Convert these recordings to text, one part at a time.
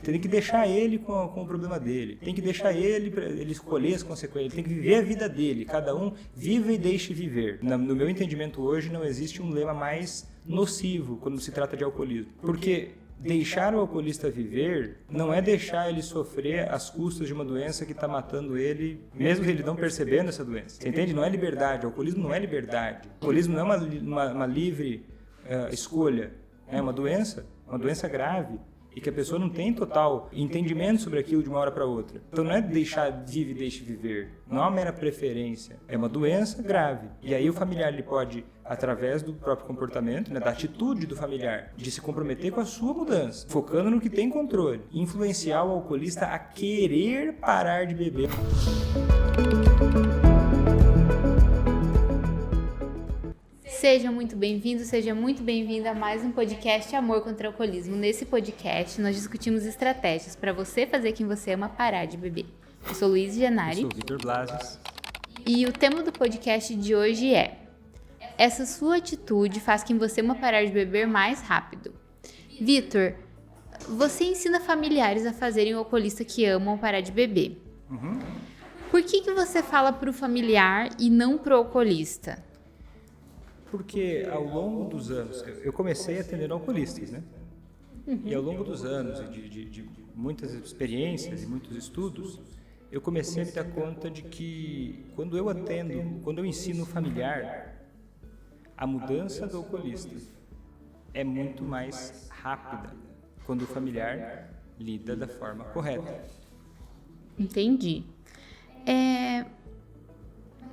Tem que deixar ele com o problema dele. Tem que deixar ele para ele escolher as consequências. Ele tem que viver a vida dele. Cada um viva e deixe viver. No meu entendimento hoje, não existe um lema mais nocivo quando se trata de alcoolismo. Porque deixar o alcoolista viver não é deixar ele sofrer às custas de uma doença que está matando ele, mesmo ele não percebendo essa doença. Você entende? Não é liberdade. O alcoolismo não é liberdade. O alcoolismo não é uma livre escolha. É uma doença grave. E que a pessoa não tem total entendimento sobre aquilo de uma hora para outra. Então não é deixar vive e deixe viver. Não é uma mera preferência. É uma doença grave. E aí o familiar ele pode, através do próprio comportamento, né, da atitude do familiar, de se comprometer com a sua mudança, focando no que tem controle, influenciar o alcoolista a querer parar de beber. Seja muito bem-vindo, seja muito bem-vinda a mais um podcast Amor contra o Alcoolismo. Nesse podcast, nós discutimos estratégias para você fazer quem você ama parar de beber. Eu sou Luiz Janari. Eu sou Vitor Blasius. E o tema do podcast de hoje é: essa sua atitude faz quem você ama parar de beber mais rápido. Vitor, você ensina familiares a fazerem o alcoolista que amam parar de beber. Por que você fala para o familiar e não para o alcoolista? Porque ao longo dos anos, eu comecei atendendo alcoolistas, né? E ao longo dos anos, de muitas experiências e muitos estudos, eu comecei a me dar conta de que quando eu ensino o familiar, a mudança do alcoolista é muito mais rápida quando o familiar lida da forma correta. Entendi.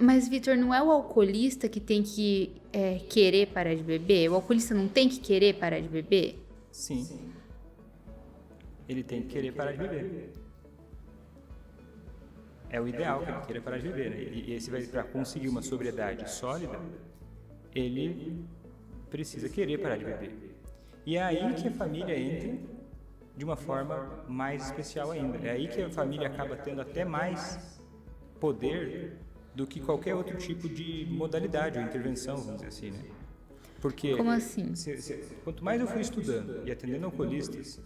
Mas, Vitor, não é o alcoolista que tem que querer parar de beber? O alcoolista não tem que querer parar de beber? Sim. Ele tem que querer parar de beber. É o ideal que ele queira parar de beber, né? E esse para conseguir uma sobriedade sólida, ele precisa querer parar de beber. E é aí que a família entra de uma forma mais especial ainda. É aí que a família acaba tendo até mais poder do que qualquer outro tipo de modalidade ou intervenção, vamos dizer assim, né? Porque como assim? Quanto mais eu fui estudando e atendendo alcoolistas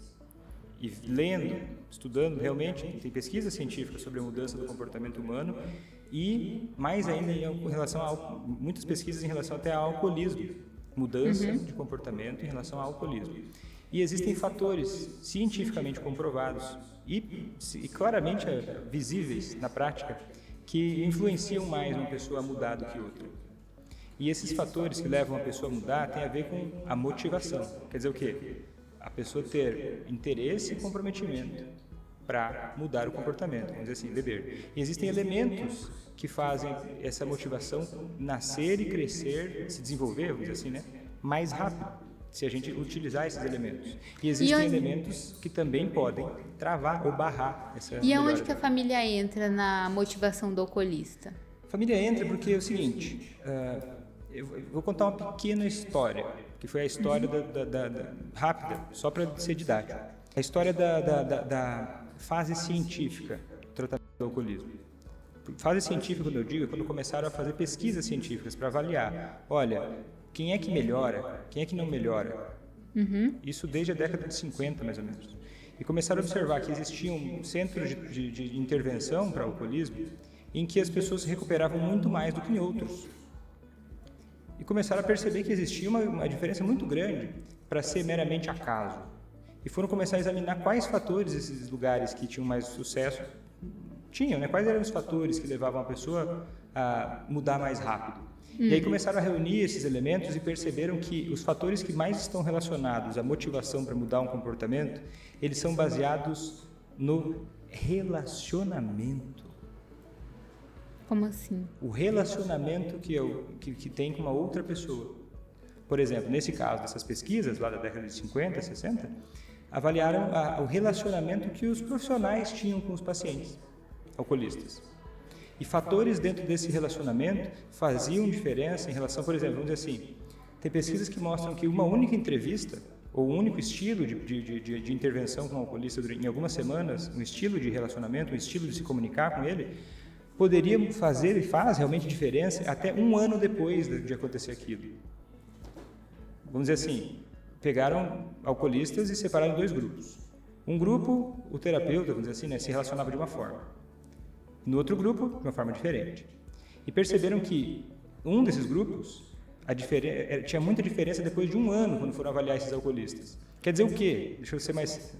e lendo, estudando realmente, tem pesquisa científica sobre a mudança do comportamento humano e mais ainda em relação a muitas pesquisas em relação até ao alcoolismo, mudança de comportamento em relação ao alcoolismo. E existem fatores cientificamente comprovados e claramente visíveis na prática que influenciam mais uma pessoa a mudar do que outra. E esses fatores que levam a pessoa a mudar têm a ver com a motivação. Quer dizer o quê? A pessoa ter interesse e comprometimento para mudar o comportamento, vamos dizer assim, beber. E existem elementos que fazem essa motivação nascer e crescer, se desenvolver, vamos dizer assim, né, mais rápido, se a gente utilizar esses elementos. E existem elementos que também podem travar ou barrar essa melhora. E aonde que a família entra na motivação do alcoolista? A família entra porque é o seguinte, eu vou contar uma pequena história, que foi a história rápida, só para ser didático. A história da fase científica do tratamento do alcoolismo. Fase científica, quando eu digo, é quando começaram a fazer pesquisas científicas para avaliar, olha, quem é que melhora, quem é que não melhora. Isso desde a década de 50, mais ou menos. E começaram a observar que existiam centros de intervenção para o alcoolismo em que as pessoas se recuperavam muito mais do que em outros. E começaram a perceber que existia uma diferença muito grande para ser meramente acaso. E foram começar a examinar quais fatores esses lugares que tinham mais sucesso tinham, né? Quais eram os fatores que levavam a pessoa a mudar mais rápido. E aí começaram a reunir esses elementos e perceberam que os fatores que mais estão relacionados à motivação para mudar um comportamento, eles são baseados no relacionamento. Como assim? O relacionamento que tem com uma outra pessoa. Por exemplo, nesse caso dessas pesquisas, lá da década de 50, 60, avaliaram o relacionamento que os profissionais tinham com os pacientes alcoolistas. E fatores dentro desse relacionamento faziam diferença em relação, por exemplo, vamos dizer assim, tem pesquisas que mostram que uma única entrevista ou um único estilo de intervenção com o alcoolista em algumas semanas, um estilo de relacionamento, um estilo de se comunicar com ele, poderia fazer e faz realmente diferença até um ano depois de acontecer aquilo. Vamos dizer assim, pegaram alcoolistas e separaram em dois grupos. Um grupo, o terapeuta, vamos dizer assim, né, se relacionava de uma forma. No outro grupo, de uma forma diferente. E perceberam que um desses grupos tinha muita diferença depois de 1 ano, quando foram avaliar esses alcoolistas. Quer dizer o quê? Deixa eu ser mais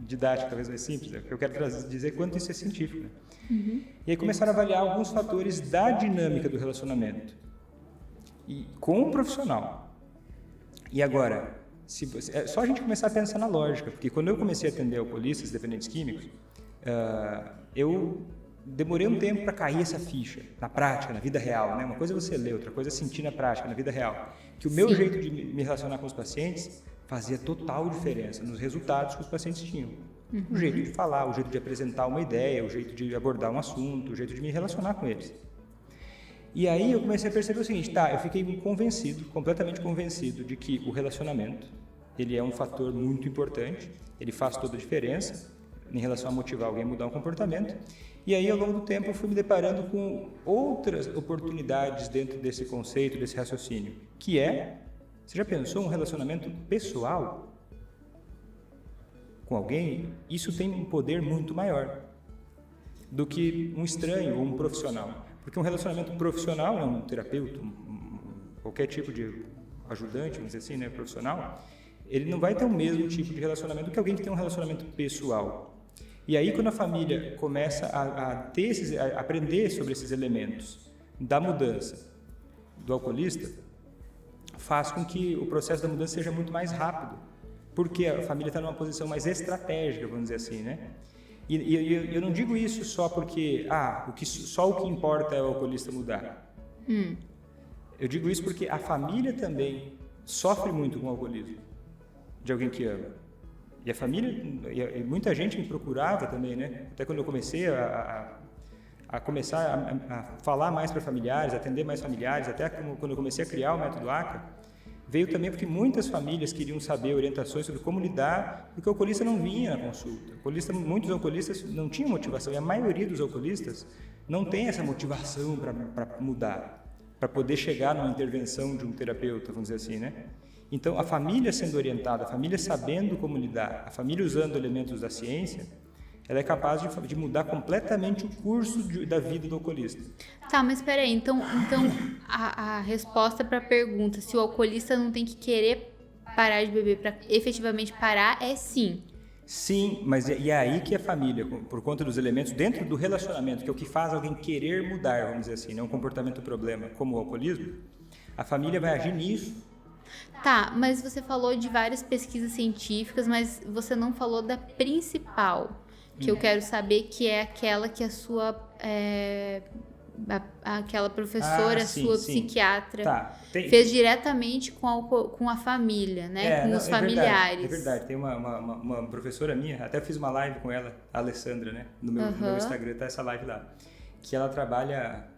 didático, talvez mais simples, porque eu quero dizer quanto isso é científico. Né? E aí começaram a avaliar alguns fatores da dinâmica do relacionamento e com o profissional. E agora, é só a gente começar a pensar na lógica, porque quando eu comecei a atender alcoolistas, dependentes químicos, eu demorei um tempo para cair essa ficha, na prática, na vida real. Né? Uma coisa é você ler, outra coisa é sentir na prática, na vida real. Que o meu jeito de me relacionar com os pacientes fazia total diferença nos resultados que os pacientes tinham. O jeito de falar, o jeito de apresentar uma ideia, o jeito de abordar um assunto, o jeito de me relacionar com eles. E aí eu comecei a perceber o seguinte, eu fiquei convencido, completamente convencido de que o relacionamento, ele é um fator muito importante, ele faz toda a diferença em relação a motivar alguém a mudar um comportamento. E aí, ao longo do tempo, eu fui me deparando com outras oportunidades dentro desse conceito, desse raciocínio, que você já pensou um relacionamento pessoal com alguém? Isso tem um poder muito maior do que um estranho ou um profissional. Porque um relacionamento profissional, um terapeuta, qualquer tipo de ajudante, vamos dizer assim, né, profissional, ele não vai ter o mesmo tipo de relacionamento que alguém que tem um relacionamento pessoal. E aí, quando a família começa a aprender sobre esses elementos da mudança do alcoolista, faz com que o processo da mudança seja muito mais rápido, porque a família está numa posição mais estratégica, vamos dizer assim, né? E eu não digo isso só porque só o que importa é o alcoolista mudar. Eu digo isso porque a família também sofre muito com o alcoolismo de alguém que ama. E a família, e muita gente me procurava também, né? Até quando eu comecei a falar mais para familiares, atender mais familiares, até quando eu comecei a criar o método ACA, veio também porque muitas famílias queriam saber orientações sobre como lidar, porque o alcoolista não vinha na consulta. Muitos alcoolistas não tinham motivação, e a maioria dos alcoolistas não tem essa motivação para mudar, para poder chegar numa intervenção de um terapeuta, vamos dizer assim, né? Então, a família sendo orientada, a família sabendo como lidar, a família usando elementos da ciência, ela é capaz de mudar completamente o curso da vida do alcoolista. Tá, mas espera aí, então a resposta para a pergunta se o alcoolista não tem que querer parar de beber para efetivamente parar é sim. Sim, mas é aí que a família, por conta dos elementos dentro do relacionamento, que é o que faz alguém querer mudar, vamos dizer assim, né, um comportamento problema como o alcoolismo, a família vai agir nisso. Tá, mas você falou de várias pesquisas científicas, mas você não falou da principal, que eu quero saber, que é aquela que a sua aquela professora, sim, psiquiatra, fez diretamente com a família, né? Com os familiares. É verdade. Tem uma professora minha, até fiz uma live com ela, a Alessandra, né? No meu Instagram tá essa live lá. Que ela trabalha,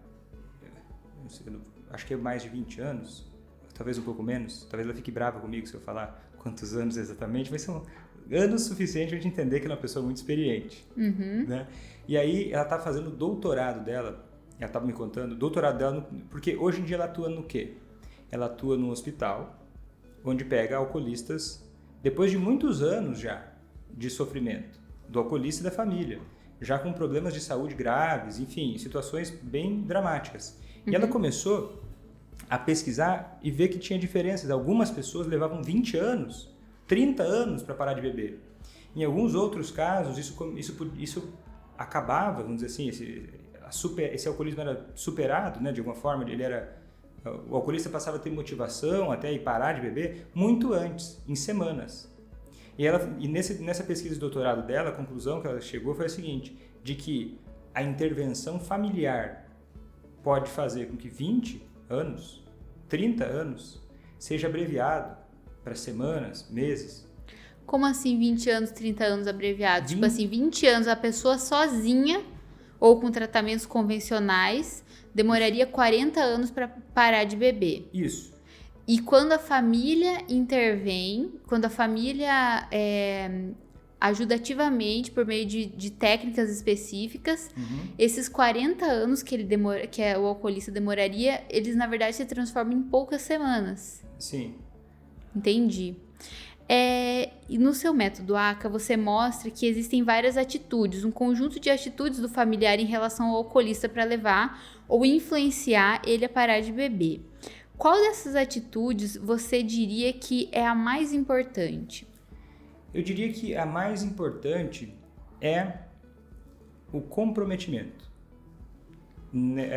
não sei, acho que é mais de 20 anos, talvez um pouco menos. Talvez ela fique brava comigo se eu falar quantos anos exatamente, mas são anos suficientes para a gente entender que ela é uma pessoa muito experiente. Né? E aí ela está fazendo o doutorado dela, ela estava me contando, o doutorado dela, porque hoje em dia ela atua no quê? Ela atua num hospital, onde pega alcoolistas, depois de muitos anos já de sofrimento, do alcoolista e da família, já com problemas de saúde graves, enfim, situações bem dramáticas. E ela começou a pesquisar e ver que tinha diferenças. Algumas pessoas levavam 20 anos, 30 anos para parar de beber. Em alguns outros casos, isso acabava, vamos dizer assim, esse alcoolismo era superado, né, de alguma forma, o alcoolista passava a ter motivação até ir parar de beber muito antes, em semanas. E nessa pesquisa de doutorado dela, a conclusão que ela chegou foi a seguinte, de que a intervenção familiar pode fazer com que 20 anos, 30 anos, seja abreviado para semanas, meses. Como assim 20 anos, 30 anos abreviado? Tipo assim, 20 anos a pessoa sozinha ou com tratamentos convencionais demoraria 40 anos para parar de beber. Isso. E quando a família intervém, quando a família ajuda ativamente por meio de técnicas específicas, esses 40 anos que o alcoolista demoraria, eles na verdade se transformam em poucas semanas. Sim. Entendi. E no seu método ACA, você mostra que existem várias atitudes, um conjunto de atitudes do familiar em relação ao alcoolista para levar ou influenciar ele a parar de beber. Qual dessas atitudes você diria que é a mais importante? Eu diria que a mais importante é o comprometimento.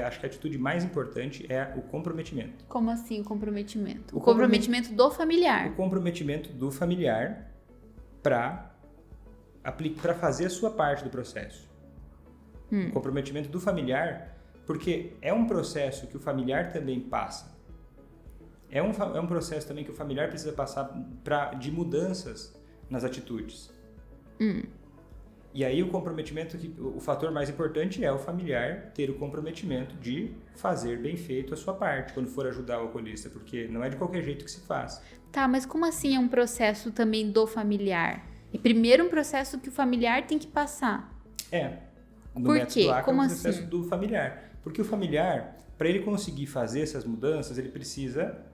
Acho que a atitude mais importante é o comprometimento. Como assim o comprometimento? O comprometimento do familiar. O comprometimento do familiar para fazer a sua parte do processo. O comprometimento do familiar, porque é um processo que o familiar também passa. É um processo também que o familiar precisa passar de mudanças nas atitudes. E aí o comprometimento, o fator mais importante é o familiar ter o comprometimento de fazer bem feito a sua parte quando for ajudar o alcoolista, porque não é de qualquer jeito que se faz. Tá, mas como assim é um processo também do familiar? É primeiro um processo que o familiar tem que passar. No método quê? ACA, Como é um processo assim? do familiar. Porque o familiar, para ele conseguir fazer essas mudanças, ele precisa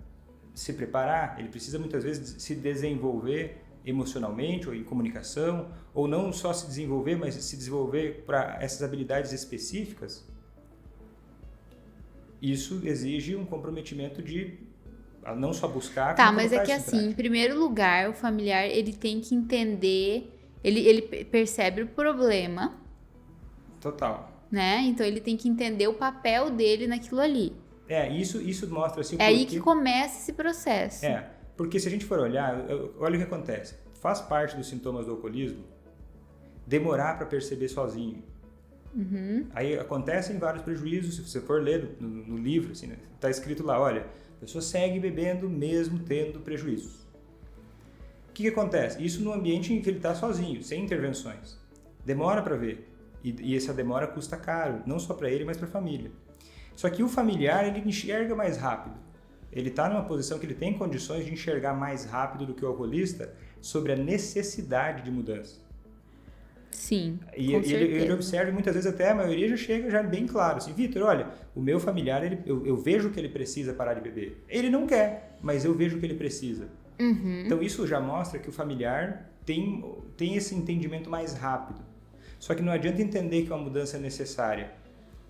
se preparar, ele precisa muitas vezes se desenvolver emocionalmente ou em comunicação, ou não só se desenvolver, mas se desenvolver para essas habilidades específicas. Isso exige um comprometimento de não só buscar, Tá, como mas é colocar que isso em assim, em prática. primeiro lugar, o familiar, ele tem que entender, ele percebe o problema, Total. né? Então ele tem que entender o papel dele naquilo ali. Isso mostra assim o É aí porquê. que começa esse processo. Porque se a gente for olhar, olha o que acontece. Faz parte dos sintomas do alcoolismo demorar para perceber sozinho. Aí acontecem vários prejuízos, se você for ler no livro, assim, né? Tá escrito lá, olha, a pessoa segue bebendo mesmo tendo prejuízos. O que acontece? Isso no ambiente em que ele está sozinho, sem intervenções. Demora para ver. E essa demora custa caro, não só para ele, mas para a família. Só que o familiar, ele enxerga mais rápido. Ele está numa posição que ele tem condições de enxergar mais rápido do que o alcoolista sobre a necessidade de mudança. Sim, E com certeza. ele observa, e muitas vezes até a maioria já chega já bem claro, assim, Vitor, olha, o meu familiar, eu vejo que ele precisa parar de beber. Ele não quer, mas eu vejo que ele precisa. Então isso já mostra que o familiar tem esse entendimento mais rápido. Só que não adianta entender que uma mudança é necessária.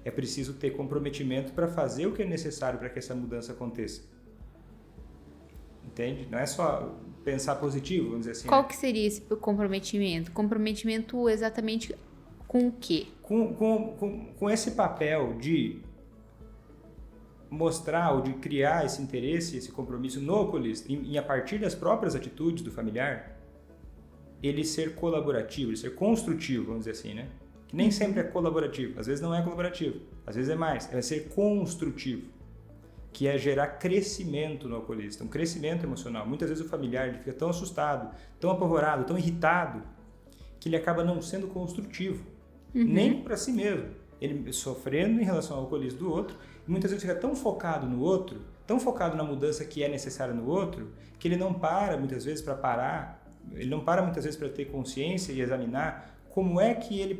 É preciso ter comprometimento para fazer o que é necessário para que essa mudança aconteça. Entende? Não é só pensar positivo, vamos dizer assim. Qual né? que seria esse comprometimento? Comprometimento exatamente com o quê? Com esse papel de mostrar ou de criar esse interesse, esse compromisso no alcoolista, e a partir das próprias atitudes do familiar, ele ser colaborativo, ele ser construtivo, vamos dizer assim, né? Que nem sempre é colaborativo, às vezes não é colaborativo, às vezes é mais, é ser construtivo, que é gerar crescimento no alcoolista, um crescimento emocional. Muitas vezes o familiar ele fica tão assustado, tão apavorado, tão irritado, que ele acaba não sendo construtivo, nem para si mesmo. Ele sofrendo em relação ao alcoolismo do outro, e muitas vezes fica tão focado no outro, tão focado na mudança que é necessária no outro, que ele não para muitas vezes para parar, ele não para muitas vezes para ter consciência e examinar como é que ele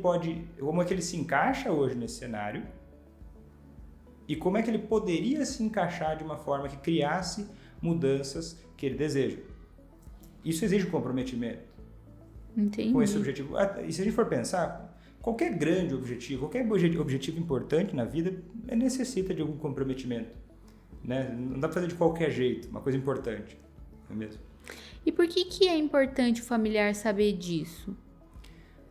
se encaixa hoje nesse cenário e como é que ele poderia se encaixar de uma forma que criasse mudanças que ele deseja. Isso exige comprometimento. Entendi. Com esse objetivo. E se a gente for pensar, qualquer grande objetivo, qualquer objetivo importante na vida necessita de algum comprometimento. Né? Não dá para fazer de qualquer jeito, uma coisa importante. Não é mesmo? E por que é importante o familiar saber disso?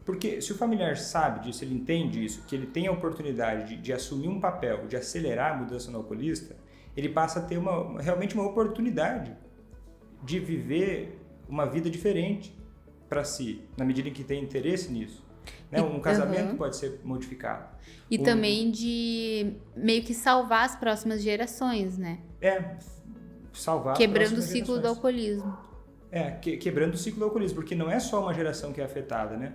Porque se o familiar sabe disso, ele entende isso, que ele tem a oportunidade de assumir um papel, de acelerar a mudança no alcoolista, ele passa a ter realmente uma oportunidade de viver uma vida diferente para si, na medida em que tem interesse nisso. Né? Um casamento pode ser modificado. E também de meio que salvar as próximas gerações, né? Salvar Quebrando as o ciclo gerações. do alcoolismo. Quebrando o ciclo do alcoolismo, porque não é só uma geração que é afetada, né?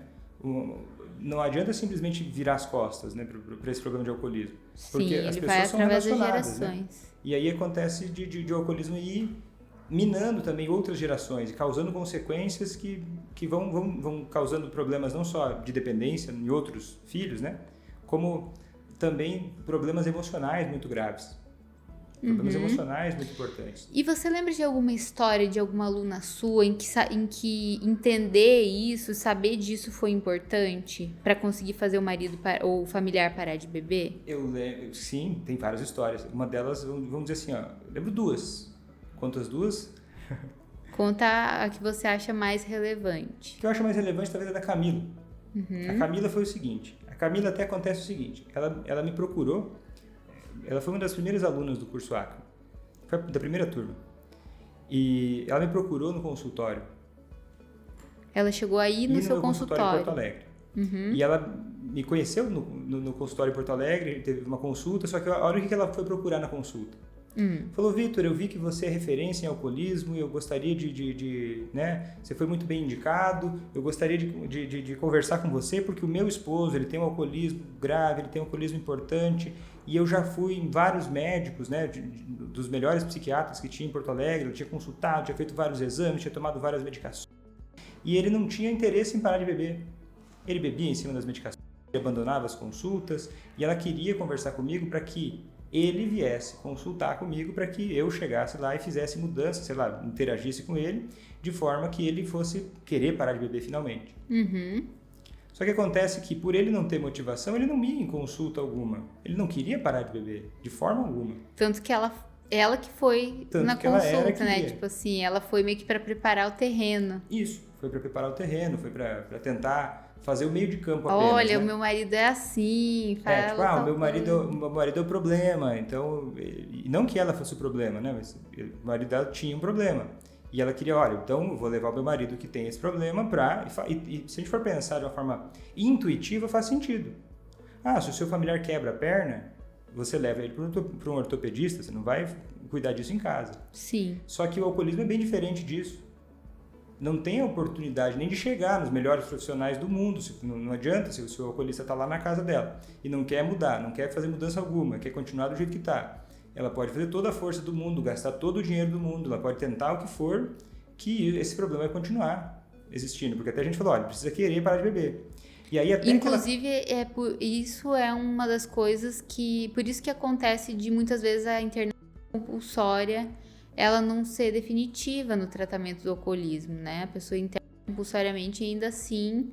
Não adianta simplesmente virar as costas, né, para esse problema de alcoolismo. Porque Sim, as ele pessoas vai são através das relacionadas, gerações. né? E aí acontece de alcoolismo ir minando também outras gerações e causando consequências que vão causando problemas não só de dependência em outros filhos, né? Como também problemas emocionais muito graves. Problemas emocionais muito importantes. E você lembra de alguma história de alguma aluna sua em que entender isso, saber disso foi importante para conseguir fazer o marido ou o familiar parar de beber? Eu lembro, sim, tem várias histórias. Uma delas, vamos dizer assim, ó, eu lembro duas. Conta as duas? Conta a que você acha mais relevante. O que eu acho mais relevante talvez é da Camila. A Camila foi o seguinte, a Camila até acontece o seguinte, ela me procurou, ela foi uma das primeiras alunas do curso Acre, foi da primeira turma, e ela me procurou no consultório. Ela chegou aí no seu consultório. Em Porto Alegre. E ela me conheceu no consultório em Porto Alegre, teve uma consulta, só que a hora que ela foi procurar na consulta, falou, Vitor, eu vi que você é referência em alcoolismo e eu gostaria né, você foi muito bem indicado, eu gostaria de conversar com você porque o meu esposo, ele tem um alcoolismo grave, ele tem um alcoolismo importante e eu já fui em vários médicos, né, dos melhores psiquiatras que tinha em Porto Alegre, eu tinha consultado, tinha feito vários exames, tinha tomado várias medicações e ele não tinha interesse em parar de beber. Ele bebia em cima das medicações, ele abandonava as consultas e ela queria conversar comigo para que ele viesse consultar comigo para que eu chegasse lá e fizesse mudança, sei lá, interagisse com ele, de forma que ele fosse querer parar de beber finalmente. Só que acontece que por ele não ter motivação, ele não ia em consulta alguma. Ele não queria parar de beber, de forma alguma. Tanto que ela que foi na consulta, né? Tipo assim, ela foi meio que para preparar o terreno. Isso, foi para preparar o terreno, foi para tentar fazer o meio de campo apenas. Olha, né? O meu marido é assim. O meu marido é o problema. Então, e não que ela fosse o problema, né? Mas o marido dela tinha um problema. E ela queria, olha, então eu vou levar o meu marido que tem esse problema e se a gente for pensar de uma forma intuitiva, faz sentido. Se o seu familiar quebra a perna, você leva ele para um ortopedista, você não vai cuidar disso em casa. Sim. Só que o alcoolismo é bem diferente disso. Não tem a oportunidade nem de chegar nos melhores profissionais do mundo. Não adianta se o seu alcoolista está lá na casa dela e não quer mudar, não quer fazer mudança alguma, quer continuar do jeito que está. Ela pode fazer toda a força do mundo, gastar todo o dinheiro do mundo, ela pode tentar o que for, que esse problema vai continuar existindo. Porque até a gente falou, olha, precisa querer parar de beber. E aí até inclusive, isso é uma das coisas que... Por isso que acontece de muitas vezes a internação compulsória ela não ser definitiva no tratamento do alcoolismo, né? A pessoa interna compulsoriamente ainda assim,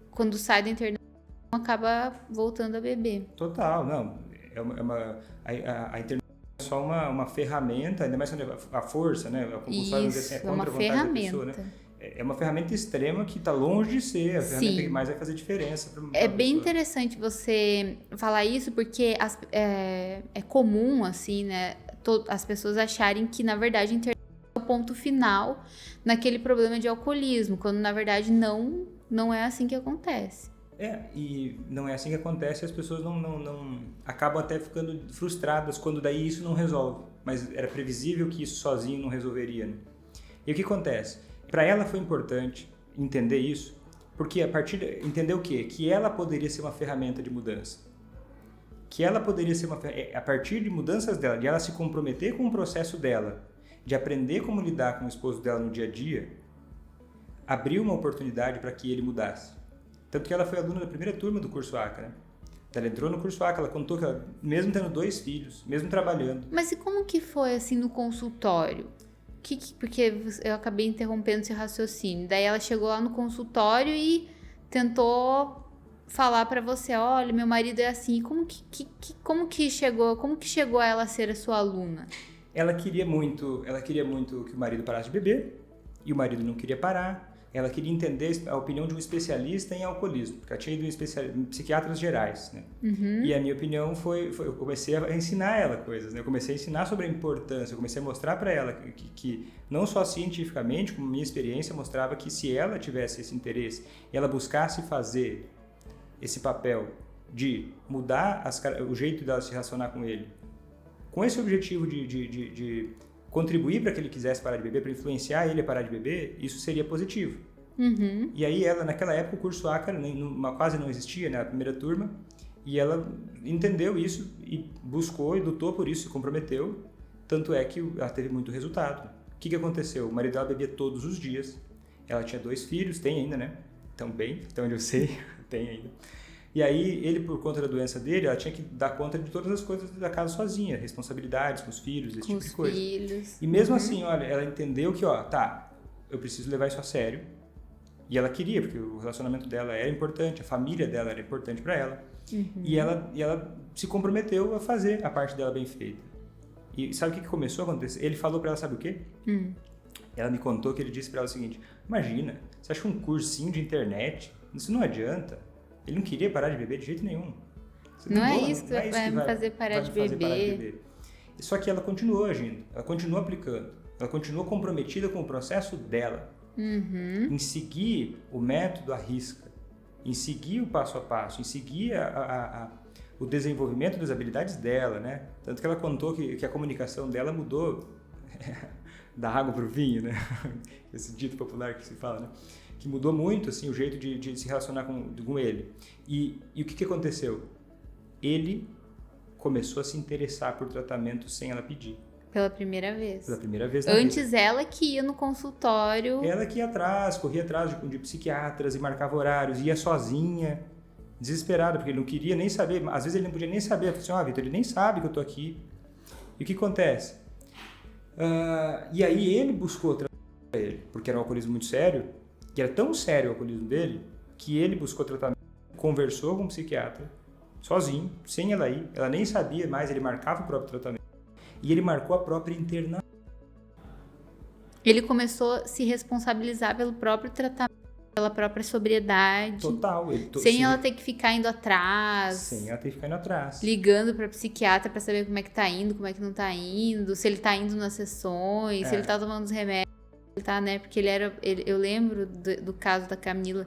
quando sai da internação, acaba voltando a beber. Total, não. A internação é só uma ferramenta, ainda mais quando a força, né? A compulsória é contra a vontade da pessoa, né? É uma ferramenta extrema que está longe de ser a ferramenta que mais vai fazer diferença para É bem interessante você falar isso, porque é comum, assim, né? As pessoas acharem que, na verdade, a internação é o ponto final naquele problema de alcoolismo, quando, na verdade, não é assim que acontece. E não é assim que acontece, as pessoas não acabam até ficando frustradas quando daí isso não resolve. Mas era previsível que isso sozinho não resolveria, né? E o que acontece? Para ela foi importante entender isso, porque entender o quê? Que ela poderia ser uma ferramenta de mudança. Que ela poderia ser a partir de mudanças dela, de ela se comprometer com o processo dela, de aprender como lidar com o esposo dela no dia a dia, abriu uma oportunidade para que ele mudasse. Tanto que ela foi aluna da primeira turma do curso ACA, né? Ela entrou no curso ACA, ela contou que ela, mesmo tendo 2 filhos, mesmo trabalhando... Mas e como que foi, assim, no consultório? Porque eu acabei interrompendo esse raciocínio. Daí ela chegou lá no consultório e tentou falar pra você, olha, meu marido é assim. Como que chegou a ela a ser a sua aluna? Ela queria muito que o marido parasse de beber e o marido não queria parar. Ela queria entender a opinião de um especialista em alcoolismo, porque ela tinha ido em psiquiatras gerais, né? E a minha opinião foi eu comecei a ensinar ela coisas, né? Eu comecei a ensinar sobre a importância, eu comecei a mostrar para ela que não só cientificamente, como minha experiência mostrava que se ela tivesse esse interesse e ela buscasse fazer esse papel de mudar o jeito dela se relacionar com ele, com esse objetivo de contribuir para que ele quisesse parar de beber, para influenciar ele a parar de beber, isso seria positivo. E aí ela, naquela época, o curso ACA quase não existia, né, a primeira turma, e ela entendeu isso e buscou e lutou por isso, se comprometeu, tanto é que ela teve muito resultado. O que aconteceu? O marido dela bebia todos os dias, ela tinha 2 filhos, tem ainda, né? Então onde eu sei, tem ainda. E aí, ele, por conta da doença dele, ela tinha que dar conta de todas as coisas da casa sozinha, responsabilidades com os filhos, esse tipo de coisa. Filhos. E mesmo assim, olha, ela entendeu que, tá, eu preciso levar isso a sério. E ela queria, porque o relacionamento dela era importante, a família dela era importante para ela. E ela se comprometeu a fazer a parte dela bem feita. E sabe o que começou a acontecer? Ele falou para ela, sabe o quê? Ela me contou que ele disse para ela o seguinte: imagina, você acha que um cursinho de internet, isso não adianta. Ele não queria parar de beber de jeito nenhum. Não é isso que vai me fazer parar de beber. Só que ela continuou agindo, ela continuou aplicando, ela continuou comprometida com o processo dela. Em seguir o método à risca, em seguir o passo a passo, em seguir o desenvolvimento das habilidades dela, né? Tanto que ela contou que a comunicação dela mudou da água para o vinho, né? Esse dito popular que se fala, né? Que mudou muito assim, o jeito de se relacionar com ele. E o que aconteceu? Ele começou a se interessar por tratamento sem ela pedir. Pela primeira vez. Pela primeira vez na Antes vida. ela que ia no consultório. Ela que ia atrás, corria atrás de psiquiatras e marcava horários, ia sozinha, desesperada, porque ele não queria nem saber, às vezes ele não podia nem saber. Ele falou assim, Vitor, ele nem sabe que eu tô aqui. E o que acontece? E aí ele buscou tratamento para ele, porque era um alcoolismo muito sério, e era tão sério o alcoolismo dele, que ele buscou tratamento, conversou com um psiquiatra, sozinho, sem ela ir, ela nem sabia mais, ele marcava o próprio tratamento, e ele marcou a própria internação. Ele começou a se responsabilizar pelo próprio tratamento, pela própria sobriedade. Total. Sem ela ter que ficar indo atrás. Sem ela ter que ficar indo atrás. Ligando pra psiquiatra pra saber como é que tá indo, como é que não tá indo, se ele tá indo nas sessões, se ele tá tomando os remédios, ele tá, né? Porque eu lembro do caso da Camila,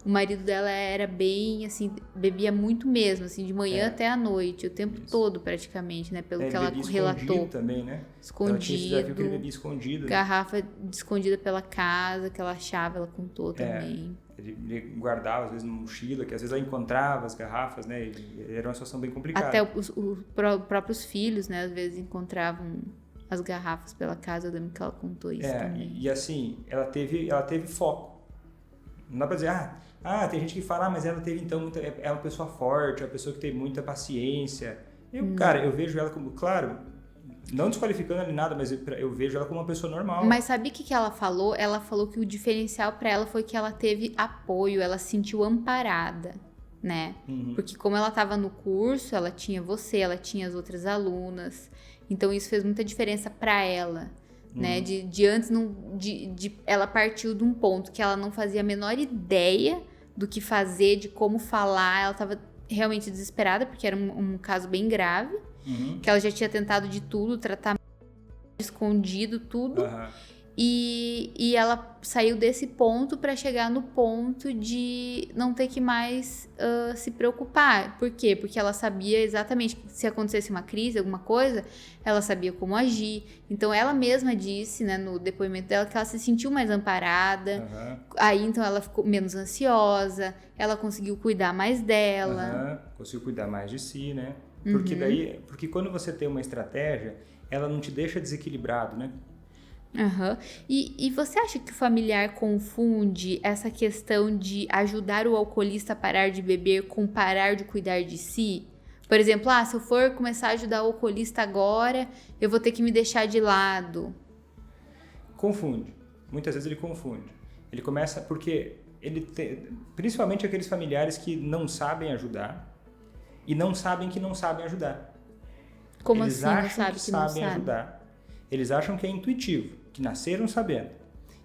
o marido dela era bem, assim, bebia muito mesmo, assim, de manhã até à noite, o tempo todo praticamente, né? Pelo que ela relatou. Escondido também, né? Escondido. Ela tinha esse desafio que ele bebia escondido. Garrafa escondida pela casa, que ela achava, ela contou também. Ele guardava, às vezes, numa mochila, que às vezes ela encontrava as garrafas, né? E era uma situação bem complicada. Até os próprios filhos, né? Às vezes encontravam as garrafas pela casa, eu lembro que ela contou isso também. E assim, ela teve foco. Não dá pra dizer, tem gente que fala, mas ela teve então é uma pessoa forte, é uma pessoa que tem muita paciência. Cara, eu vejo ela como, claro, não desqualificando ali nada, mas eu vejo ela como uma pessoa normal. Mas sabe o que ela falou? Ela falou que o diferencial pra ela foi que ela teve apoio, ela se sentiu amparada, né? Porque como ela tava no curso, ela tinha você, ela tinha as outras alunas, então isso fez muita diferença pra ela. Né? De antes, ela partiu de um ponto que ela não fazia a menor ideia do que fazer, de como falar. Ela estava realmente desesperada, porque era um caso bem grave, que ela já tinha tentado de tudo, tratamento escondido, tudo. E ela saiu desse ponto para chegar no ponto de não ter que mais se preocupar. Por quê? Porque ela sabia exatamente que se acontecesse uma crise, alguma coisa, ela sabia como agir. Então, ela mesma disse, né, no depoimento dela, que ela se sentiu mais amparada. Aí, então, ela ficou menos ansiosa, ela conseguiu cuidar mais dela. Conseguiu cuidar mais de si, né? Porque quando você tem uma estratégia, ela não te deixa desequilibrado, né? E você acha que o familiar confunde essa questão de ajudar o alcoolista a parar de beber com parar de cuidar de si? Por exemplo, se eu for começar a ajudar o alcoolista agora, eu vou ter que me deixar de lado. Confunde. Muitas vezes ele confunde. Ele começa porque principalmente aqueles familiares que não sabem ajudar e não sabem que não sabem ajudar. Como eles assim? acham Não sabe que não sabem sabe? ajudar. Eles acham que é intuitivo, que nasceram sabendo.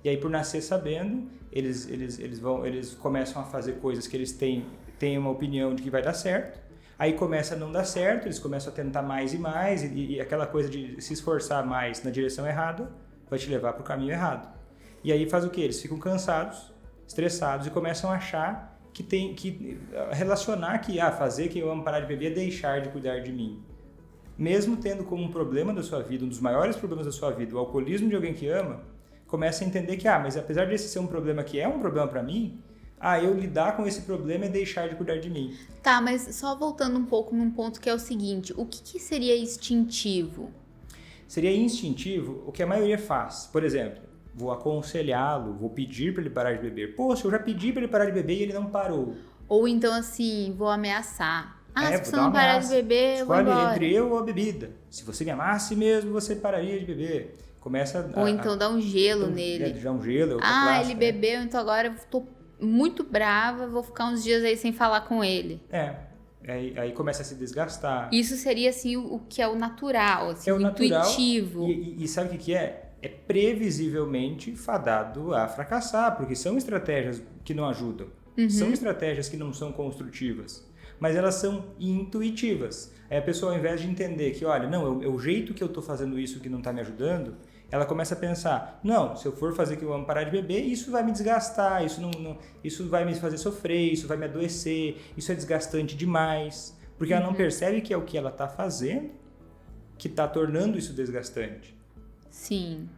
E aí, por nascer sabendo, eles começam a fazer coisas que eles têm uma opinião de que vai dar certo. Aí começa a não dar certo, eles começam a tentar mais e mais, e aquela coisa de se esforçar mais na direção errada vai te levar para o caminho errado. E aí faz o quê? Eles ficam cansados, estressados e começam a achar que tem que relacionar que fazer que eu amo parar de beber é deixar de cuidar de mim. Mesmo tendo como um problema da sua vida, um dos maiores problemas da sua vida, o alcoolismo de alguém que ama, começa a entender que, mas apesar desse ser um problema que é um problema para mim, eu lidar com esse problema é deixar de cuidar de mim. Tá, mas só voltando um pouco num ponto que é o seguinte, o que seria instintivo? Seria instintivo o que a maioria faz. Por exemplo, vou aconselhá-lo, vou pedir para ele parar de beber. Poxa, eu já pedi para ele parar de beber e ele não parou. Ou então assim, vou ameaçar. Se você vou dar não uma parar de ameaça. beber, eu vou Escolhe embora. entre eu ou a bebida. Se você me amasse mesmo, você pararia de beber. Começa Ou então dá um gelo então, nele. Já um gelo, outra Ele clássica, bebeu, então agora eu tô muito brava, vou ficar uns dias aí sem falar com ele. Aí começa a se desgastar. Isso seria assim o que é o natural, assim, É o natural, intuitivo. E sabe o que é? É previsivelmente fadado a fracassar, porque são estratégias que não ajudam. São estratégias que não são construtivas, mas elas são intuitivas. Aí a pessoa, ao invés de entender que, olha, não, é o jeito que eu estou fazendo isso que não está me ajudando, ela começa a pensar, não, se eu for fazer que eu amo parar de beber, isso vai me desgastar, isso vai me fazer sofrer, isso vai me adoecer, isso é desgastante demais. Porque ela não percebe que é o que ela está fazendo que está tornando isso desgastante. Sim.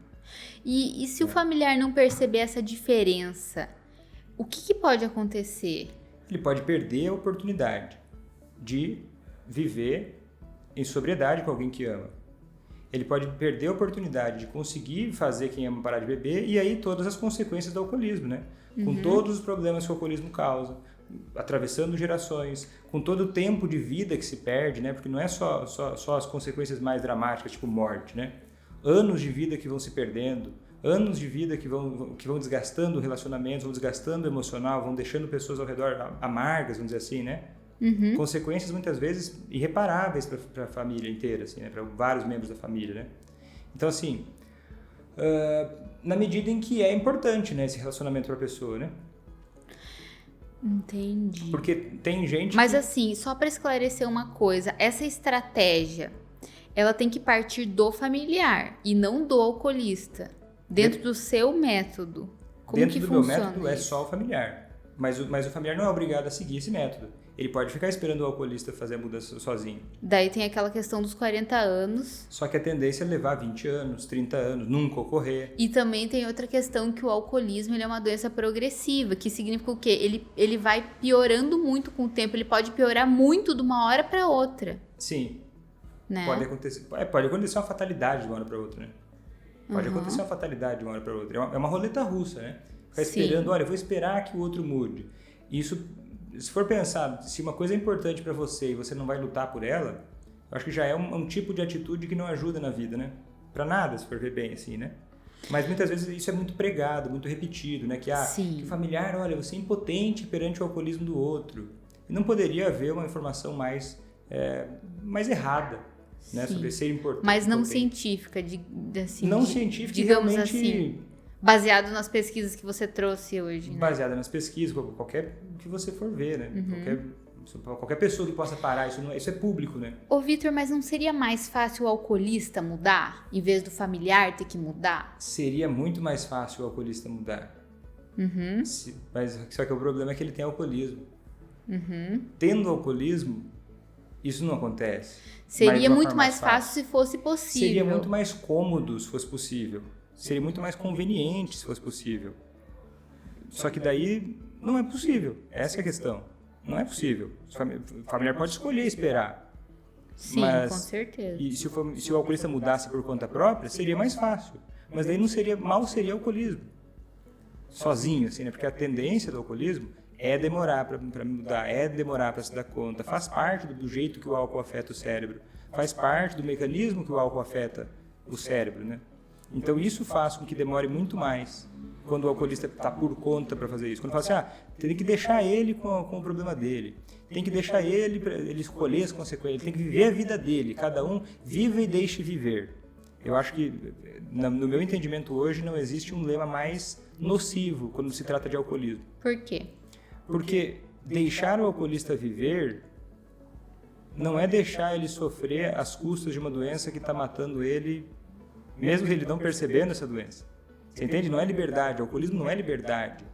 E se o familiar não perceber essa diferença, o que pode acontecer? Ele pode perder a oportunidade de viver em sobriedade com alguém que ama. Ele pode perder a oportunidade de conseguir fazer quem ama parar de beber e aí todas as consequências do alcoolismo, né? Com todos os problemas que o alcoolismo causa, atravessando gerações, com todo o tempo de vida que se perde, né? Porque não é só as consequências mais dramáticas, tipo morte, né? Anos de vida que vão se perdendo, anos de vida que vão desgastando relacionamentos, vão desgastando o emocional, vão deixando pessoas ao redor amargas, vamos dizer assim, né? Consequências muitas vezes irreparáveis para a família inteira, assim, né? Para vários membros da família, né? Então, assim, na medida em que é importante, né, esse relacionamento para a pessoa, né? Entendi. Porque tem gente Mas assim, só para esclarecer uma coisa, essa estratégia, ela tem que partir do familiar e não do alcoolista, dentro do seu método. Como dentro que do funciona meu método é isso? só o familiar, mas o familiar não é obrigado a seguir esse método. Ele pode ficar esperando o alcoolista fazer a mudança sozinho. Daí tem aquela questão dos 40 anos. Só que a tendência é levar 20 anos, 30 anos, nunca ocorrer. E também tem outra questão que o alcoolismo ele é uma doença progressiva, que significa o quê? Ele vai piorando muito com o tempo, ele pode piorar muito de uma hora para outra. Sim, Né? pode acontecer uma fatalidade de uma hora para outra, né? Pode acontecer uma fatalidade de uma hora para outra. É uma roleta russa, né? Ficar esperando, olha, eu vou esperar que o outro mude. Isso, se for pensar, se uma coisa é importante para você e você não vai lutar por ela, eu acho que já é um tipo de atitude que não ajuda na vida, né? Para nada, se for ver bem assim, né? Mas muitas vezes isso é muito pregado, muito repetido, né? Que o familiar, olha, você é impotente perante o alcoolismo do outro. E não poderia haver uma informação mais errada, né? Sobre ser importante. Mas não impotente. científica, assim, não científica, digamos realmente assim, baseado nas pesquisas que você trouxe hoje, né? baseada nas pesquisas, qualquer que você for ver, né? Qualquer pessoa que possa parar, isso é público, né? Ô, Vitor, mas não seria mais fácil o alcoolista mudar, em vez do familiar ter que mudar? Seria muito mais fácil o alcoolista mudar. Mas só que o problema é que ele tem alcoolismo. Tendo alcoolismo, isso não acontece. Seria muito mais fácil se fosse possível. Seria muito mais cômodo se fosse possível. Seria muito mais conveniente se fosse possível. Só que daí não é possível. Essa é a questão. Não é possível. O familiar pode escolher esperar. Sim, mas, com certeza. E se o alcoolista mudasse por conta própria, seria mais fácil. Mas daí mal seria alcoolismo. Sozinho, assim, né? Porque a tendência do alcoolismo é demorar para mudar, é demorar para se dar conta. Faz parte do jeito que o álcool afeta o cérebro. Faz parte do mecanismo que o álcool afeta o cérebro, né? Então isso faz com que demore muito mais quando o alcoolista está por conta para fazer isso. Quando fala assim, tem que deixar ele com o problema dele. Tem que deixar ele para ele escolher as consequências. Ele tem que viver a vida dele. Cada um viva e deixe viver. Eu acho que, no meu entendimento hoje, não existe um lema mais nocivo quando se trata de alcoolismo. Por quê? Porque deixar o alcoolista viver não é deixar ele sofrer às custas de uma doença que está matando ele, mesmo ele não percebendo essa doença. Você entende? Não é liberdade. O alcoolismo não é liberdade.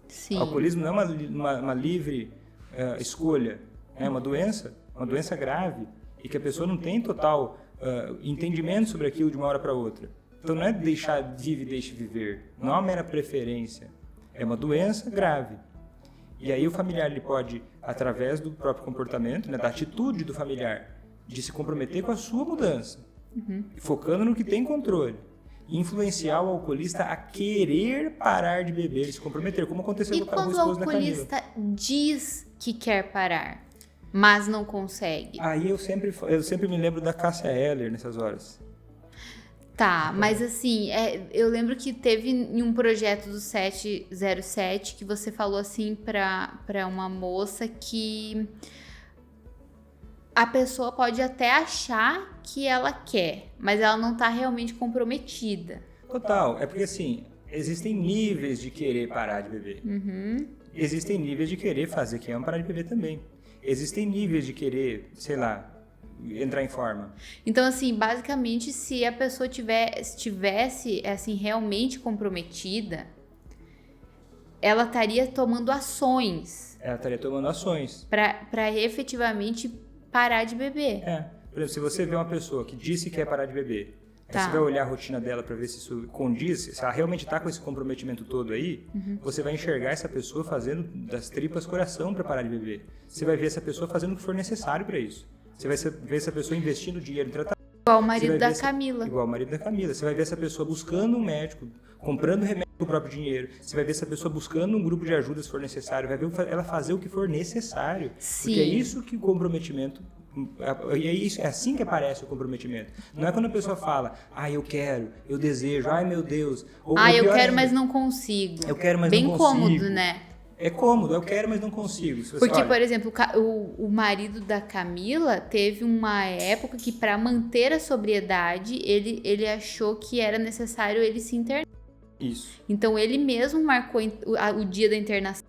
Sim. O alcoolismo não é uma livre escolha. É uma doença grave e que a pessoa não tem total entendimento sobre aquilo de uma hora para outra. Então não é deixar vive e deixe viver. Não é uma mera preferência. É uma doença grave. E aí o familiar ele pode, através do próprio comportamento, né, da atitude do familiar, de se comprometer com a sua mudança, focando no que tem controle. influenciar o alcoolista a querer parar de beber e se comprometer, como aconteceu E com o quando o esposo da Camila. alcoolista diz que quer parar, mas não consegue? Aí eu sempre me lembro da Cássia Eller nessas horas. Tá, mas assim, eu lembro que teve em um projeto do 707 que você falou assim pra uma moça que a pessoa pode até achar que ela quer, mas ela não tá realmente comprometida. Total, é porque assim, existem níveis de querer parar de beber. Existem níveis de querer fazer quem ama parar de beber também. Existem níveis de querer, sei lá, entrar em forma. Então, assim, basicamente, se a pessoa estivesse assim, realmente comprometida, ela estaria tomando ações Ela estaria tomando ações. para efetivamente parar de beber. Por exemplo, se você vê uma pessoa que disse que quer parar de beber, aí você vai olhar a rotina dela para ver se isso condiz, se ela realmente está com esse comprometimento todo aí, você vai enxergar essa pessoa fazendo das tripas coração para parar de beber. Você vai ver essa pessoa fazendo o que for necessário para isso. Você vai ver essa pessoa investindo dinheiro em tratamento. Igual o marido da Camila. Igual o marido da Camila. Você vai ver essa pessoa buscando um médico, comprando remédio com o próprio dinheiro. Você vai ver essa pessoa buscando um grupo de ajuda se for necessário. Vai ver ela fazer o que for necessário. Sim. Porque é isso que o comprometimento... É assim que aparece o comprometimento. Não é quando a pessoa fala, eu quero, eu desejo, ai meu Deus. Ou, eu quero, mas não consigo. Eu quero, mas bem não consigo. Bem cômodo, né? É cômodo, eu quero, mas não consigo. Porque, por exemplo, o marido da Camila teve uma época que, para manter a sobriedade, ele achou que era necessário ele se internar. Isso. Então, ele mesmo marcou o dia da internação.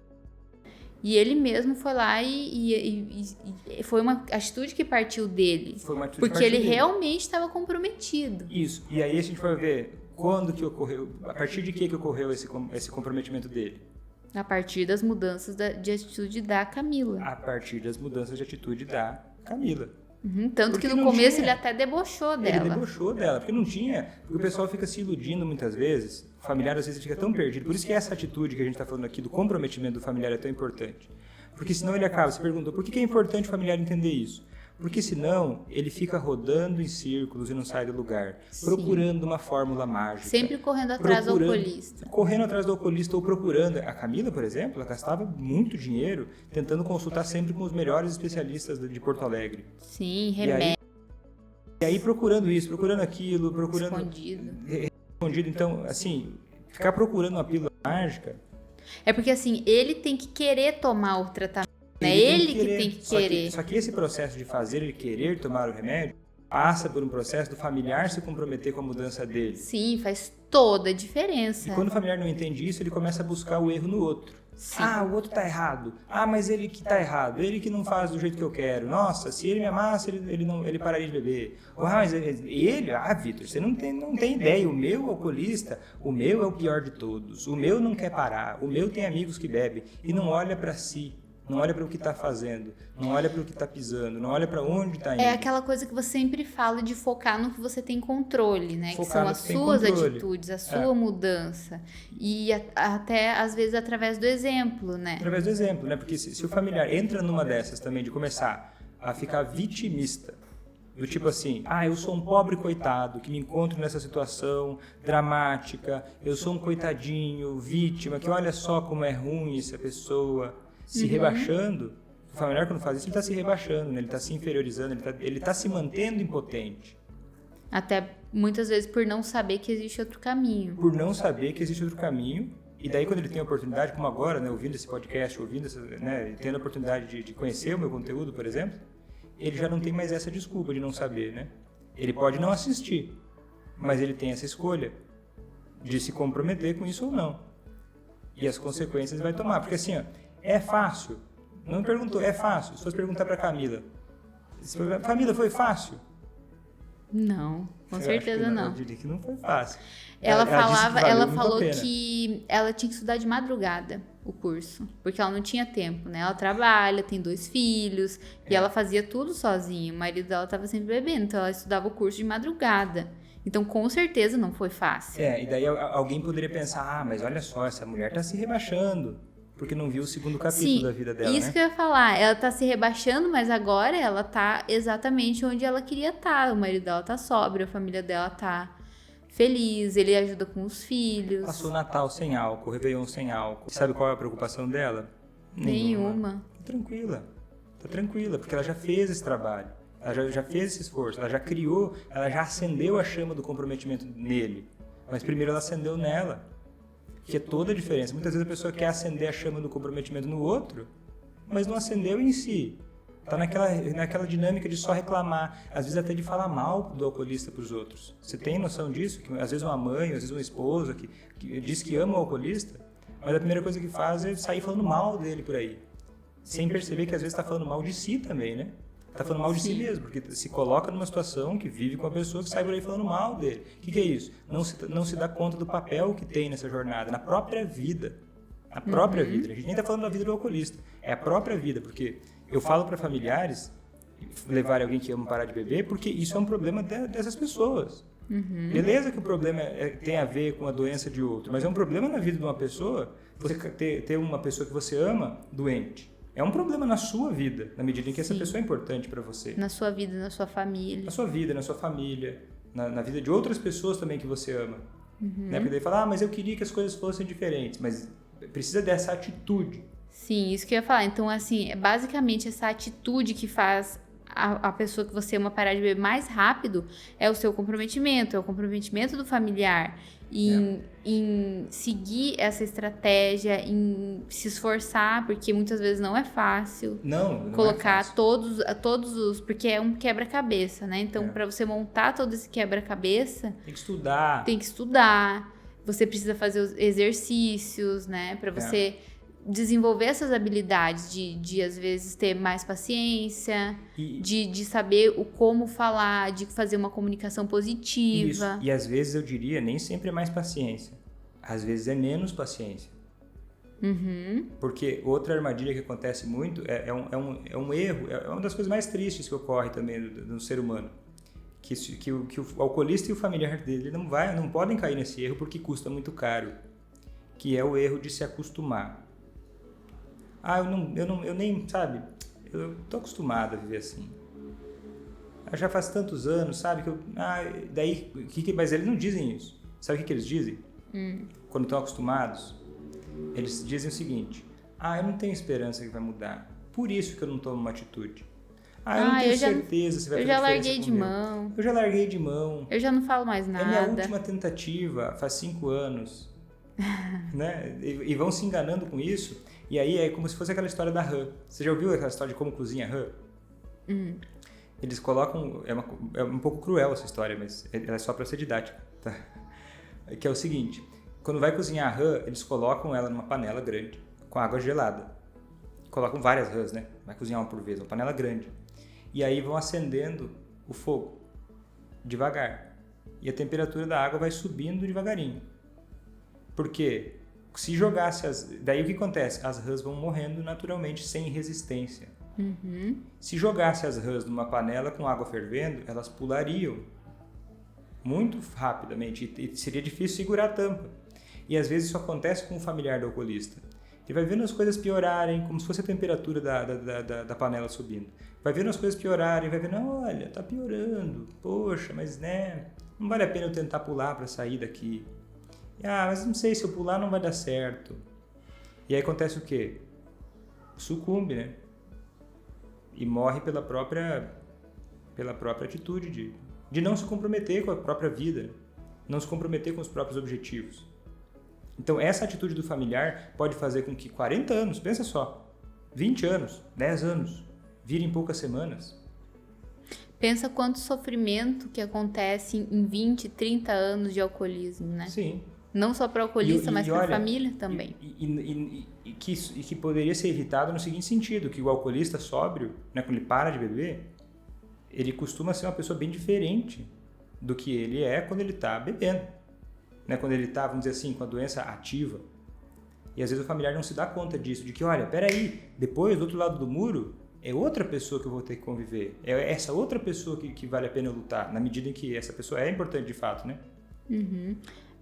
E ele mesmo foi lá e foi uma atitude que partiu dele. Foi uma atitude porque que partiu ele dele. realmente estava comprometido. Isso. E aí a gente vai ver quando que ocorreu, a partir de que ocorreu esse comprometimento dele. A partir das mudanças de atitude da Camila. A partir das mudanças de atitude da Camila. Tanto porque que no começo ele até debochou dela. Ele debochou dela, porque não tinha... Porque o pessoal fica se iludindo muitas vezes, o familiar às vezes fica tão perdido. Por isso que essa atitude que a gente está falando aqui, do comprometimento do familiar, é tão importante. Porque senão ele acaba, você perguntou, por que é importante o familiar entender isso? Porque senão ele fica rodando em círculos e não sai do lugar, procurando uma fórmula mágica. Sempre correndo atrás do alcoolista. Correndo atrás do alcoolista ou procurando. A Camila, por exemplo, ela gastava muito dinheiro tentando consultar sempre com os melhores especialistas de Porto Alegre. Sim, remédio. E aí procurando isso, procurando aquilo, procurando... Escondido. Então, assim, ficar procurando uma pílula mágica... É porque, assim, ele tem que querer tomar o tratamento. É ele que tem que querer. Só que esse processo de fazer ele querer tomar o remédio passa por um processo do familiar se comprometer com a mudança dele. Sim, faz toda a diferença. E quando o familiar não entende isso, ele começa a buscar o erro no outro. Sim. O outro tá errado. Mas ele que tá errado. Ele que não faz do jeito que eu quero. Nossa, se ele me amasse, ele pararia de beber. Mas ele... Vitor, você não tem ideia. O meu alcoolista, o meu é o pior de todos. O meu não quer parar. O meu tem amigos que bebem. E não olha para si. Não olha para o que está fazendo, não olha para o que está pisando, não olha para onde está indo. É aquela coisa que você sempre fala de focar no que você tem controle, né? Focar que são as suas atitudes, a sua mudança. E até, às vezes, através do exemplo, né? Através do exemplo, né? Porque se o familiar entra numa dessas também, de começar a ficar vitimista, do tipo assim, eu sou um pobre coitado que me encontro nessa situação dramática, eu sou um coitadinho, vítima, que olha só como é ruim essa pessoa... Se rebaixando, o familiar quando faz isso, ele está se rebaixando, né? Ele está se inferiorizando, ele está se mantendo impotente. Até muitas vezes por não saber que existe outro caminho. Por não saber que existe outro caminho, e daí quando ele tem a oportunidade, como agora, né, ouvindo esse podcast, tendo a oportunidade de conhecer o meu conteúdo, por exemplo, ele já não tem mais essa desculpa de não saber, né? Ele pode não assistir, mas ele tem essa escolha de se comprometer com isso ou não. E as consequências vai tomar, porque assim, é fácil? Não me perguntou, é fácil? Se fosse perguntar para Camila, Camila, foi fácil? Não, com certeza não. Eu diria que não foi fácil. Ela falou que ela tinha que estudar de madrugada o curso, porque ela não tinha tempo, né? Ela trabalha, tem 2 filhos, e ela fazia tudo sozinha. O marido dela estava sempre bebendo, então ela estudava o curso de madrugada. Então, com certeza, não foi fácil. E daí alguém poderia pensar, mas olha só, essa mulher está se rebaixando. Porque não viu o segundo capítulo da vida dela, isso, né? Que eu ia falar. Ela tá se rebaixando, mas agora ela tá exatamente onde ela queria estar. O marido dela tá sóbrio, a família dela tá feliz, ele ajuda com os filhos. Passou o Natal sem álcool, o Réveillon sem álcool. Sabe qual é a preocupação dela? Nenhuma. Tá tranquila, porque ela já fez esse trabalho. Ela já fez esse esforço, ela já criou, ela já acendeu a chama do comprometimento nele. Mas primeiro ela acendeu nela. Que é toda a diferença. Muitas vezes a pessoa quer acender a chama do comprometimento no outro, mas não acendeu em si. Está naquela dinâmica de só reclamar, às vezes até de falar mal do alcoolista para os outros. Você tem noção disso? Que às vezes uma mãe, às vezes uma esposa que diz que ama o alcoolista, mas a primeira coisa que faz é sair falando mal dele por aí. Sem perceber que às vezes está falando mal de si também, né? Está falando mal de si mesmo, porque se coloca numa situação que vive com uma pessoa que sai por aí falando mal dele. O que é isso? Não se dá conta do papel que tem nessa jornada, na própria vida. Na própria vida. A gente nem está falando da vida do alcoolista. É a própria vida, porque eu falo para familiares levarem alguém que ama parar de beber, porque isso é um problema dessas pessoas. Beleza que o problema tem a ver com a doença de outro, mas é um problema na vida de uma pessoa você ter uma pessoa que você ama doente. É um problema na sua vida, na medida em que essa pessoa é importante para você. Na sua vida, na sua família. Na sua vida, na sua família, na vida de outras pessoas também que você ama. Né? Porque daí fala, mas eu queria que as coisas fossem diferentes, mas precisa dessa atitude. Sim, isso que eu ia falar. Então, assim, é basicamente essa atitude que faz a pessoa que você ama parar de beber mais rápido é o seu comprometimento, é o comprometimento do familiar em seguir essa estratégia, em se esforçar, porque muitas vezes não é fácil. Não colocar é fácil. todos os... Porque é um quebra-cabeça, né? Então, para você montar todo esse quebra-cabeça... Tem que estudar. Você precisa fazer os exercícios, né? Para você... desenvolver essas habilidades de às vezes ter mais paciência, de saber o como falar, de fazer uma comunicação positiva. Isso. E às vezes eu diria, nem sempre é mais paciência. Às vezes é menos paciência. Porque outra armadilha que acontece muito é um erro, é uma das coisas mais tristes que ocorre também no ser humano. Que o alcoolista e o familiar dele não podem cair nesse erro porque custa muito caro. Que é o erro de se acostumar. Eu nem, sabe, eu tô acostumado a viver assim. Já faz tantos anos, sabe, mas eles não dizem isso. Sabe o que eles dizem? Quando estão acostumados? Eles dizem o seguinte, eu não tenho esperança que vai mudar, por isso que eu não tomo uma atitude. Eu não tenho certeza se vai fazer diferença comigo. Eu já larguei de mão. Eu já não falo mais nada. É minha última tentativa, faz 5 anos. Né? E vão se enganando com isso. E aí é como se fosse aquela história da rã. Você já ouviu aquela história de como cozinha rã? Eles colocam... É um pouco cruel essa história, mas ela é só para ser didática. Tá? Que é o seguinte. Quando vai cozinhar a rã, eles colocam ela numa panela grande, com água gelada. Colocam várias rãs, né? Vai cozinhar uma por vez, uma panela grande. E aí vão acendendo o fogo, devagar. E a temperatura da água vai subindo devagarinho. Por quê? Se jogasse daí o que acontece? As rãs vão morrendo naturalmente sem resistência. Se jogasse as rãs numa panela com água fervendo, elas pulariam muito rapidamente e seria difícil segurar a tampa. E às vezes isso acontece com o familiar do alcoolista. Ele vai vendo as coisas piorarem, como se fosse a temperatura da panela subindo. Vai vendo as coisas piorarem, vai vendo, olha, tá piorando. Poxa, mas né, não vale a pena eu tentar pular para sair daqui. Mas não sei, se eu pular não vai dar certo. E aí acontece o quê? Sucumbe, né? E morre pela própria atitude de não se comprometer com a própria vida, não se comprometer com os próprios objetivos. Então essa atitude do familiar pode fazer com que 40 anos, pensa só, 20 anos, 10 anos, virem poucas semanas. Pensa quanto sofrimento que acontece em 20, 30 anos de alcoolismo, né? Sim. Não só para o alcoolista, mas para a família também. E que poderia ser evitado no seguinte sentido, que o alcoolista sóbrio, né, quando ele para de beber, ele costuma ser uma pessoa bem diferente do que ele é quando ele está bebendo. Né, quando ele está, vamos dizer assim, com a doença ativa. E às vezes o familiar não se dá conta disso, de que, olha, peraí, depois do outro lado do muro, é outra pessoa que eu vou ter que conviver. É essa outra pessoa que vale a pena lutar, na medida em que essa pessoa é importante de fato, né?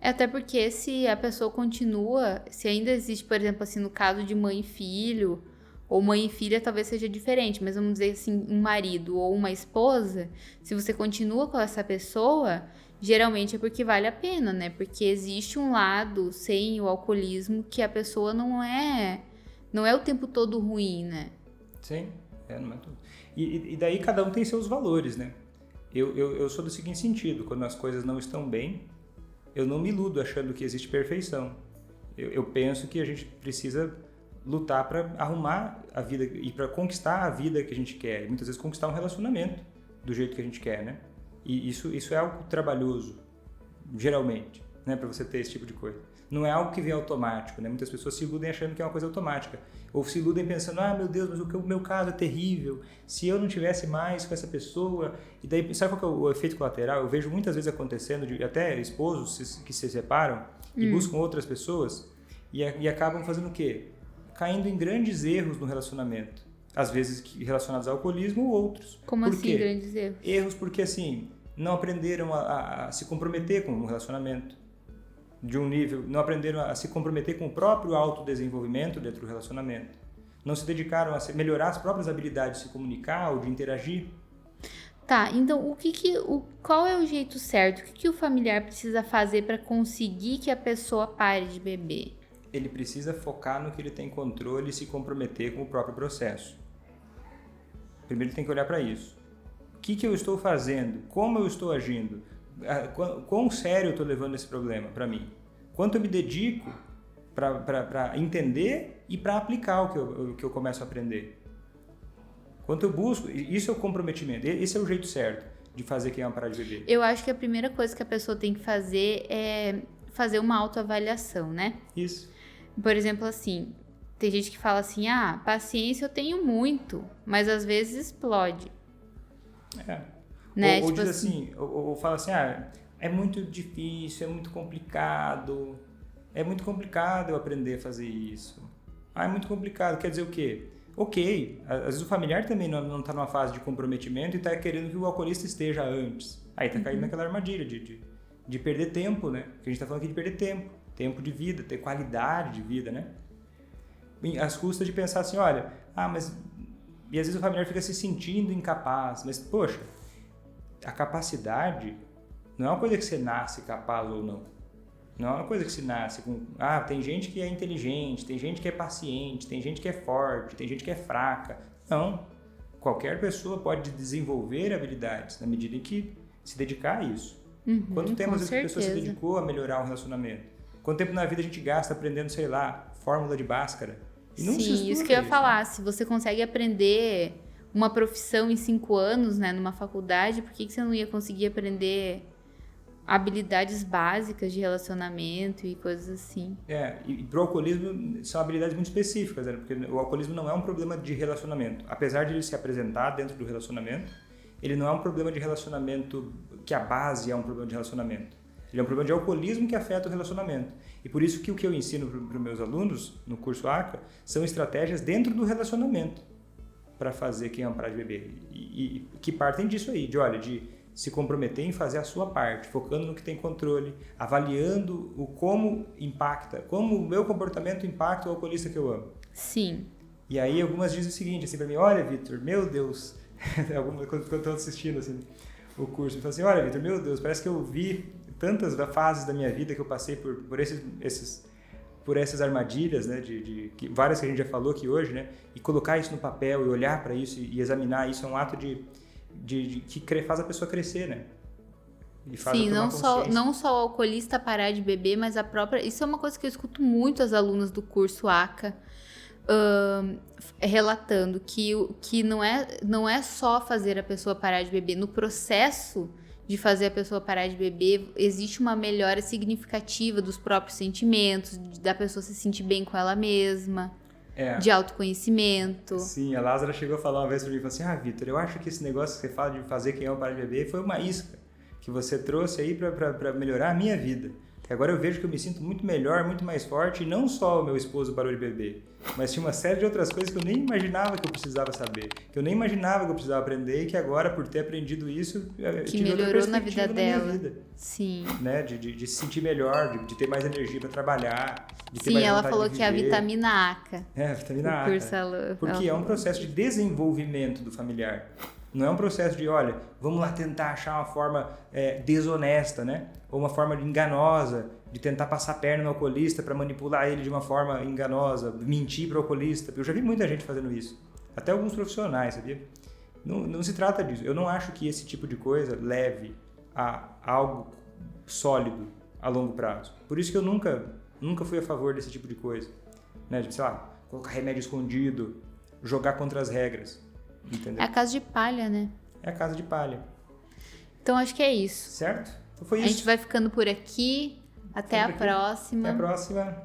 Até porque se a pessoa continua, se ainda existe, por exemplo, assim, no caso de mãe e filho, ou mãe e filha talvez seja diferente, mas vamos dizer assim, um marido ou uma esposa, se você continua com essa pessoa, geralmente é porque vale a pena, né? Porque existe um lado sem o alcoolismo que a pessoa não é o tempo todo ruim, né? Sim, não é tudo. E daí cada um tem seus valores, né? Eu sou do seguinte sentido, quando as coisas não estão bem, eu não me iludo achando que existe perfeição. Eu penso que a gente precisa lutar para arrumar a vida e para conquistar a vida que a gente quer. E muitas vezes conquistar um relacionamento do jeito que a gente quer, né? E isso é algo trabalhoso, geralmente, né? Para você ter esse tipo de coisa. Não é algo que vem automático, né? Muitas pessoas se iludem achando que é uma coisa automática. Ou se iludem pensando, meu Deus, mas o meu caso é terrível. Se eu não tivesse mais com essa pessoa... E daí, sabe qual que é o efeito colateral? Eu vejo muitas vezes acontecendo, até esposos que se separam e buscam outras pessoas e acabam fazendo o quê? Caindo em grandes erros no relacionamento. Às vezes relacionados ao alcoolismo ou outros. Como Por assim, quê? grandes erros? Erros porque, assim, não aprenderam a se comprometer com um relacionamento de um nível, não aprenderam a se comprometer com o próprio autodesenvolvimento dentro do relacionamento. Não se dedicaram a melhorar as próprias habilidades de se comunicar ou de interagir. Tá, então qual é o jeito certo? O que o familiar precisa fazer para conseguir que a pessoa pare de beber? Ele precisa focar no que ele tem controle e se comprometer com o próprio processo. Primeiro ele tem que olhar para isso. O que eu estou fazendo? Como eu estou agindo? Quão sério eu estou levando esse problema para mim? Quanto eu me dedico para entender e para aplicar o que eu começo a aprender? Quanto eu busco? Isso é o comprometimento. Esse é o jeito certo de fazer quem parar de beber. Eu acho que a primeira coisa que a pessoa tem que fazer é fazer uma autoavaliação, né? Isso. Por exemplo, assim, tem gente que fala assim, paciência eu tenho muito, mas às vezes explode. Né? Ou tipo diz assim, ou fala assim, é muito difícil, é muito complicado eu aprender a fazer isso. É muito complicado, quer dizer o quê? Ok, às vezes o familiar também não está numa fase de comprometimento e está querendo que o alcoolista esteja antes. Aí está caindo naquela armadilha de perder tempo, né? Porque a gente está falando aqui de perder tempo de vida, ter qualidade de vida, né? Às custas de pensar assim, olha, mas... E às vezes o familiar fica se sentindo incapaz, mas, poxa, a capacidade não é uma coisa que você nasce capaz ou não. Não é uma coisa que se nasce com... tem gente que é inteligente, tem gente que é paciente, tem gente que é forte, tem gente que é fraca. Não. Qualquer pessoa pode desenvolver habilidades na medida em que se dedicar a isso. Quanto tempo, às vezes, a pessoa se dedicou a melhorar um relacionamento? Quanto tempo na vida a gente gasta aprendendo, sei lá, fórmula de Bhaskara? E não se estuda isso que eu ia falar. né? Se você consegue aprender uma profissão em 5 anos, né, numa faculdade, por que você não ia conseguir aprender habilidades básicas de relacionamento e coisas assim? E pro alcoolismo são habilidades muito específicas, né? Porque o alcoolismo não é um problema de relacionamento. Apesar de ele se apresentar dentro do relacionamento, ele não é um problema de relacionamento que a base é um problema de relacionamento. Ele é um problema de alcoolismo que afeta o relacionamento. E por isso que o que eu ensino para os meus alunos no curso ACA são estratégias dentro do relacionamento para fazer quem parar de beber. E que partem disso aí, de se comprometer em fazer a sua parte, focando no que tem controle, avaliando como o meu comportamento impacta o alcoolista que eu amo. Sim. E aí algumas dizem o seguinte, assim, para mim, olha, Vitor, meu Deus, quando eu estou assistindo assim, o curso, eu falo assim, olha, Vitor, meu Deus, parece que eu vi tantas fases da minha vida que eu passei por essas armadilhas, né, várias que a gente já falou aqui hoje, né, e colocar isso no papel e olhar para isso e examinar isso é um ato que faz a pessoa crescer, né? E faz sim, não só o alcoolista parar de beber, mas a própria... Isso é uma coisa que eu escuto muito as alunas do curso ACA relatando, que não é só fazer a pessoa parar de beber. No processo de fazer a pessoa parar de beber, existe uma melhora significativa dos próprios sentimentos, da pessoa se sentir bem com ela mesma, de autoconhecimento. Sim, a Lázara chegou a falar uma vez pra mim, falou assim, Vitor, eu acho que esse negócio que você fala de fazer quem ama parar de beber foi uma isca que você trouxe aí pra melhorar a minha vida. E agora eu vejo que eu me sinto muito melhor, muito mais forte, e não só o meu esposo parou de beber, mas tinha uma série de outras coisas que eu nem imaginava que eu precisava saber, que eu nem imaginava que eu precisava aprender, e que agora, por ter aprendido isso, eu que tive outra melhorou na perspectiva vida dela. Minha vida. Sim. Né? De se sentir melhor, de ter mais energia para trabalhar, de ter Sim, mais ela vontade falou de que é a viver. vitamina ACA. A vitamina A. Porque é um processo de desenvolvimento do familiar. Não é um processo de, olha, vamos lá tentar achar uma forma desonesta, né? Ou uma forma enganosa de tentar passar a perna no alcoolista para manipular ele de uma forma enganosa, mentir para o alcoolista. Eu já vi muita gente fazendo isso. Até alguns profissionais, sabia? Não se trata disso. Eu não acho que esse tipo de coisa leve a algo sólido a longo prazo. Por isso que eu nunca fui a favor desse tipo de coisa. Né? De, sei lá, colocar remédio escondido, jogar contra as regras. Entendeu? É a casa de palha, né? É a casa de palha. Então acho que é isso. Certo? Então foi isso. A gente vai ficando por aqui. Até a próxima. Até a próxima.